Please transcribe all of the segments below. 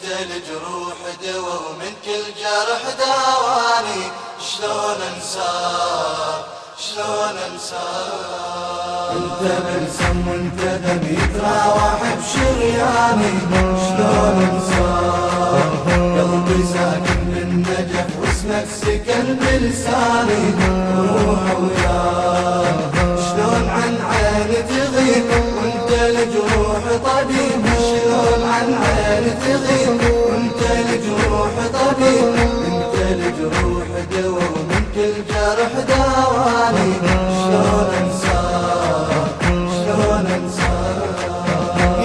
الجروح دوا ومن كل جرح داواني. شلون انساك شلون انساك؟ انت بلسم وانت دم يتراوح بشرياني. شلون انساك؟ قلبي ساكن بالنجف واسمك سكن بلساني. روح وياك شلون عن عيني تغيب وانت الجروح طبيب. شلون عن عيني تغيب وانت الجروح طبيب. انت الجروح دوا ومن كل جرح داواني. شلون انساك شلون انساك؟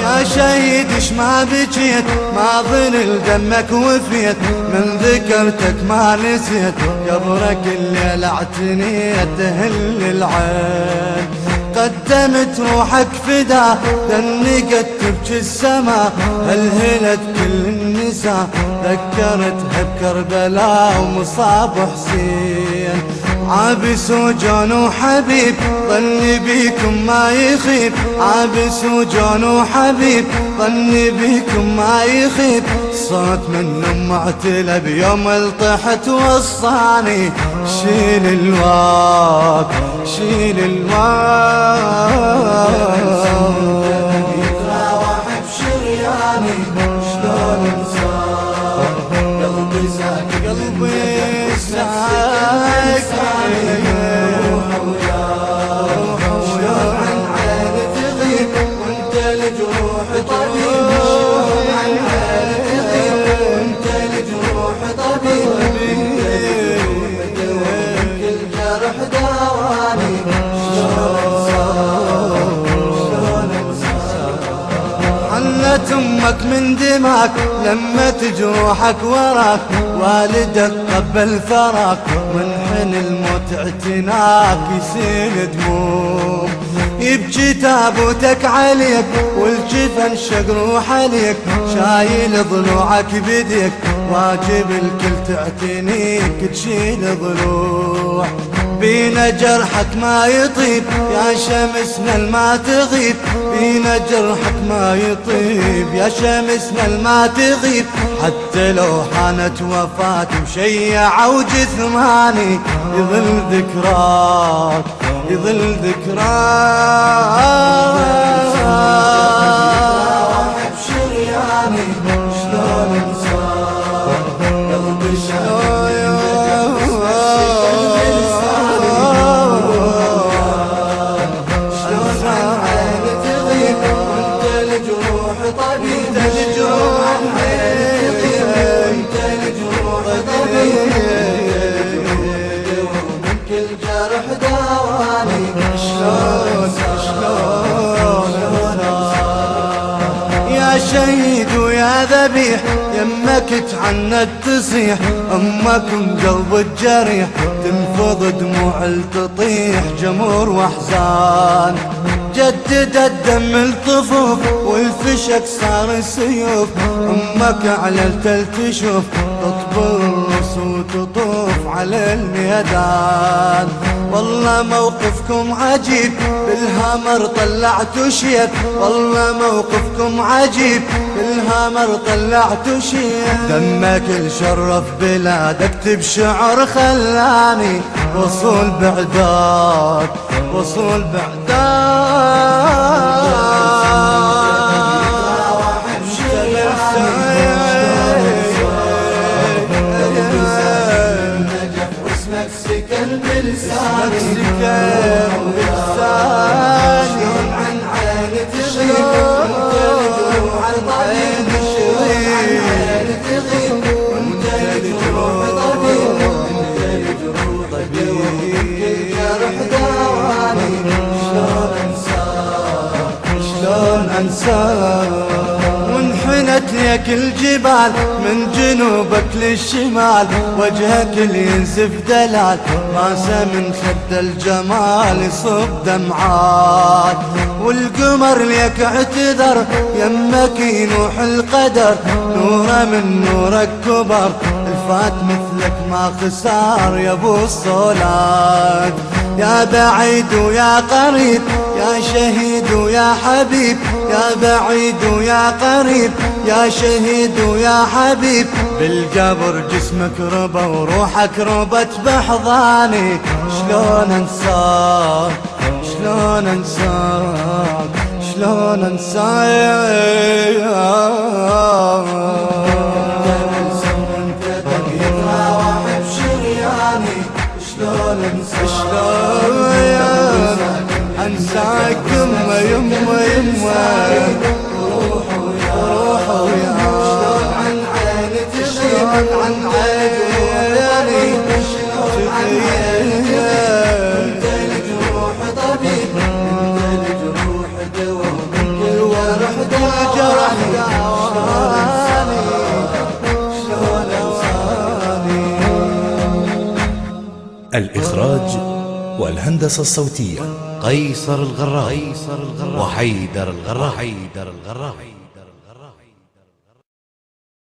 يا شهيد اش ما بجيت ما ظن لدمك وفيت. من ذكرتك ما نسيت قبرك الليل اعتنيت تهل العين. قدمت روحك فدا دنقت تبكي السما. هلهلت كل النساء ذكرتها بكربلاء ومصاب حسين. عابس وجان وحبيب ظني بيكم ما يخيب. عابس وجان وحبيب ظني بيكم ما يخيب. صوت منهم معتلى بيوم الطحت وصاني. شيل الواك شيل الواك يتراوح بشرياني. شلون انساك؟ قلبي ساكن قلبي ساكن. روح وياك شلون عن عيني تغيب وانت الجروح طبيب. شلون عن عيني تغيب وانت الجروح طبيب. حلت امك من دماك لمت جروحك وراك. والدك قبل فراك وانحن الموت اعتناك. يسيل دموع يبكي تابوتك عليك والجفن شقروح عليك. شايل ضلوعك بيديك واجب الكل تعتنيك تشيل ضلوع. بينا جرحك ما يطيب يا شمسنا الما تغيب. بينا جرحك ما يطيب يا شمسنا الما تغيب. حتى لو حانت وفاة مشيعة وجثماني. يظل ذكراك يظل ذكراك. بشرياني شلون انساك؟ قلبي شايل شهيد ويا ذبيح. يمك تعنت تصيح امك قلب الجريح. تنفض دموع تطيح جمر واحزان. جدد الدم الطفوف والفشك صار السيوف. امك على التل تشوف تطبر الرص وتطوف على الميدان. والله موقفكم عجيب بالهامر طلعتوا شيب. والله موقفكم عجيب بالهامر طلعتوا شيب. دمك الشرف بلادك اكتب شعر خلاني. وصول بعدك وصول بعدك. سكن بلساني. شلون عن عيني تغيب وانت الجروح طبيب. شلون عن عيني تغيب وانت الجروح طبيب. انت الجروح طبيب كل جرح داواني. شلون انساك شلون انساك؟ وانحنت ليك الجبال من جنوبك للشمال. وجهك اللي ينزف دلال راسه من خد الجمال يصب دمعات. والقمر ليك اعتذر يمك ينوح القدر. نوره من نورك كبر فات مثلك ما خسار يا ابو الصولات. يا بعيد ويا قريب، يا شهيد ويا حبيب، يا بعيد ويا قريب، يا شهيد ويا حبيب. بالقبر جسمك ربى وروحك ربت بحضاني. شلون انساك، شلون انساك، شلون انساك. شلون انساك يما يما يما. روحه ويا شلون عن عيني تغيب، عن عيني تغيب. انت الجروح طبيب، انت الجروح دواء، والجرح دواء. الإخراج والهندسة الصوتية قيصر الغراء وحيدر الغراء.